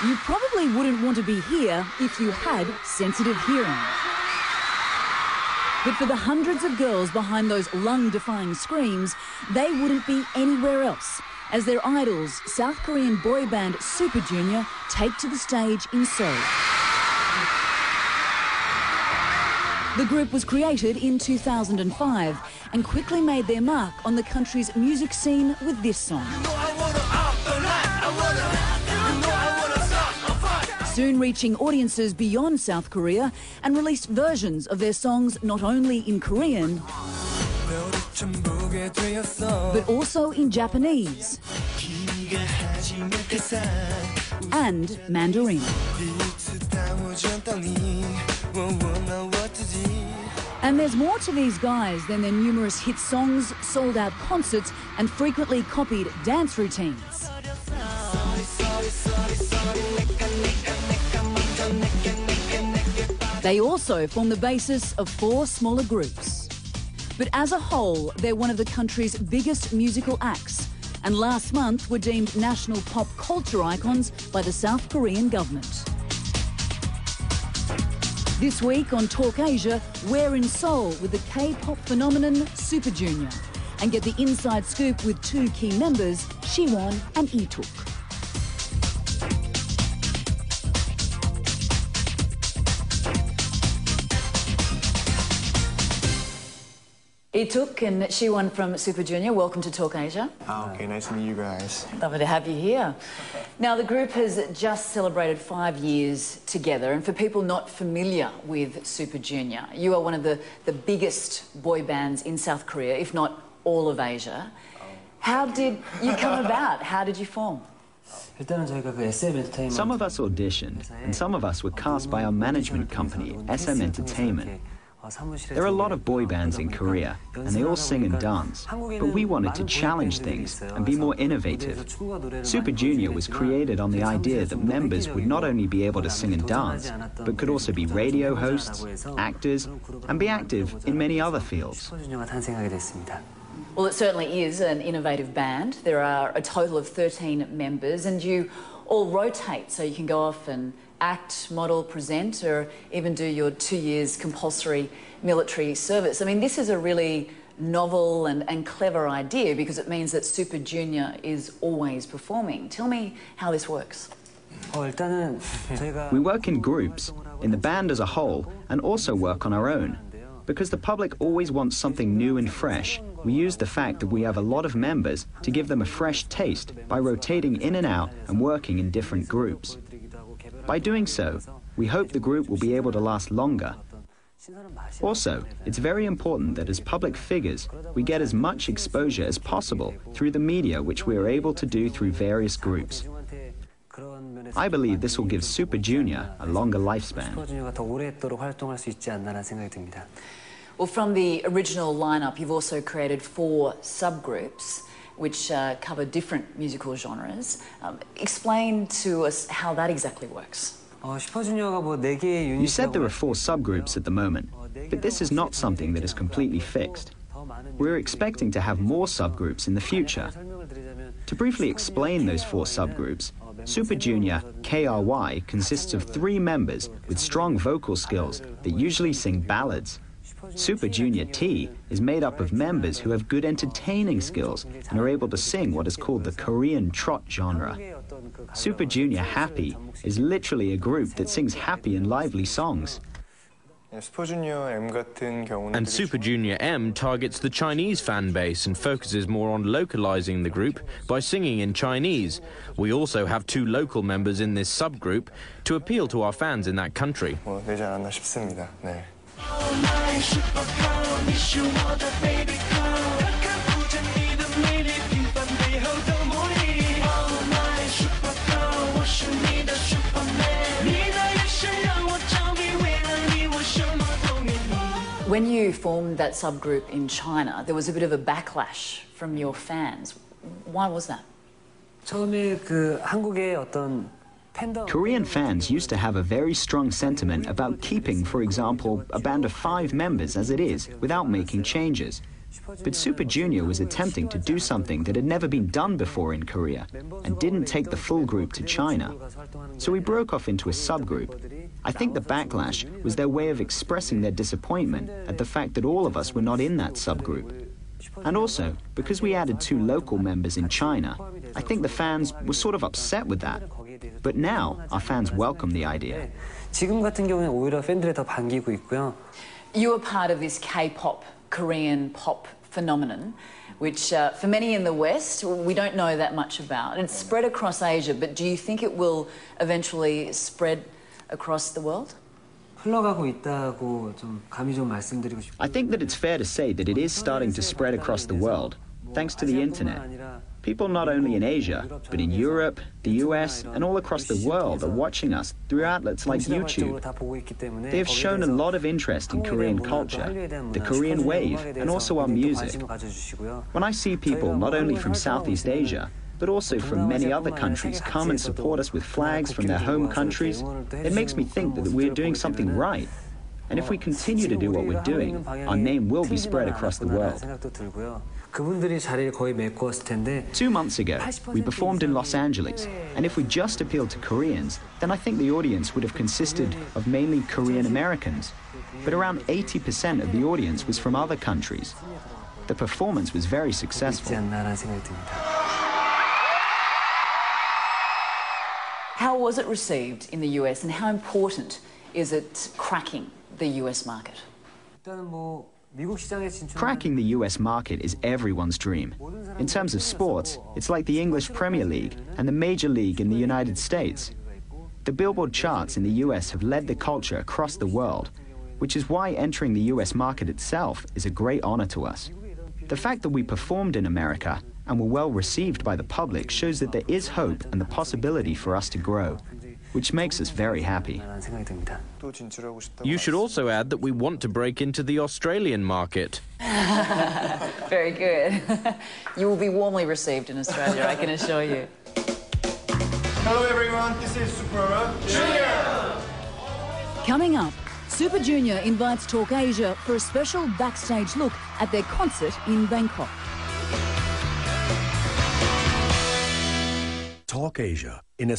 You probably wouldn't want to be here if you had sensitive hearing. But for the hundreds of girls behind those lung-defying screams, they wouldn't be anywhere else, as their idols, South Korean boy band Super Junior, take to the stage in Seoul. The group was created in 2005 and quickly made their mark on the country's music scene with this song. Soon reaching audiences beyond South Korea and released versions of their songs not only in Korean, but also in Japanese and Mandarin. And there's more to these guys than their numerous hit songs, sold-out concerts and frequently copied dance routines. They also form the basis of 4 smaller groups. But as a whole, they're one of the country's biggest musical acts, and last month were deemed national pop culture icons by the South Korean government. This week on Talk Asia, we're in Seoul with the K-pop phenomenon Super Junior and get the inside scoop with 2 key members, Siwon and Lee-tuk. Lee-tuk and Siwon from Super Junior, welcome to Talk Asia. Okay, nice to meet you guys. Lovely to have you here. Now, the group has just celebrated 5 years together, and for people not familiar with Super Junior, you are one of the biggest boy bands in South Korea, if not all of Asia. How did you come about? How did you form? Some of us auditioned, and some of us were cast by our management company, SM Entertainment. There are a lot of boy bands in Korea, and they all sing and dance, but we wanted to challenge things and be more innovative. Super Junior was created on the idea that members would not only be able to sing and dance, but could also be radio hosts, actors, and be active in many other fields. Well, it certainly is an innovative band. There are a total of 13 members, and you all rotate, so you can go off and act, model, present, or even do your 2 years compulsory military service. I mean, this is a really novel and clever idea because it means that Super Junior is always performing. Tell me how this works. We work in groups, in the band as a whole, and also work on our own. Because the public always wants something new and fresh, we use the fact that we have a lot of members to give them a fresh taste by rotating in and out and working in different groups. By doing so, we hope the group will be able to last longer. Also, it's very important that as public figures, we get as much exposure as possible through the media, which we are able to do through various groups. I believe this will give Super Junior a longer lifespan. Well, from the original lineup, you've also created 4 subgroups which cover different musical genres. Explain to us how that exactly works. You said there are 4 subgroups at the moment, but this is not something that is completely fixed. We're expecting to have more subgroups in the future. To briefly explain those 4 subgroups, Super Junior KRY consists of 3 members with strong vocal skills that usually sing ballads. Super Junior T is made up of members who have good entertaining skills and are able to sing what is called the Korean trot genre. Super Junior Happy is literally a group that sings happy and lively songs. And Super Junior M targets the Chinese fan base and focuses more on localizing the group by singing in Chinese. We also have 2 local members in this subgroup to appeal to our fans in that country. When you formed that subgroup in China, there was a bit of a backlash from your fans. Why was that? Korean fans used to have a very strong sentiment about keeping, for example, a band of 5 members as it is, without making changes. But Super Junior was attempting to do something that had never been done before in Korea and didn't take the full group to China. So we broke off into a subgroup. I think the backlash was their way of expressing their disappointment at the fact that all of us were not in that subgroup. And also, because we added 2 local members in China, I think the fans were sort of upset with that. But now, our fans welcome the idea. 지금 같은 경우는 오히려 팬들이 더 반기고 있고요. You are part of this K-pop, Korean pop phenomenon, which for many in the West, we don't know that much about. And it's spread across Asia, but do you think it will eventually spread across the world? 흘러가고 있다고 좀 감히 좀 말씀드리고 싶어요. I think that it's fair to say that it is starting to spread across the world, thanks to the internet. People not only in Asia, but in Europe, the US, and all across the world are watching us through outlets like YouTube. They have shown a lot of interest in Korean culture, the Korean wave, and also our music. When I see people not only from Southeast Asia, but also from many other countries come and support us with flags from their home countries, it makes me think that we're doing something right. And if we continue to do what we're doing, our name will be spread across the world. 2 months ago, we performed in Los Angeles, and if we just appealed to Koreans, then I think the audience would have consisted of mainly Korean Americans. But around 80% of the audience was from other countries. The performance was very successful. How was it received in the US, and how important is it cracking the US market? Cracking the US market is everyone's dream. In terms of sports, it's like the English Premier League and the Major League in the United States. The Billboard charts in the US have led the culture across the world, which is why entering the US market itself is a great honor to us. The fact that we performed in America and were well received by the public shows that there is hope and the possibility for us to grow, which makes us very happy. You should also add that we want to break into the Australian market. Very good. You will be warmly received in Australia, I can assure you. Hello everyone, this is Super Junior! Coming up, Super Junior invites Talk Asia for a special backstage look at their concert in Bangkok. Talk Asia in a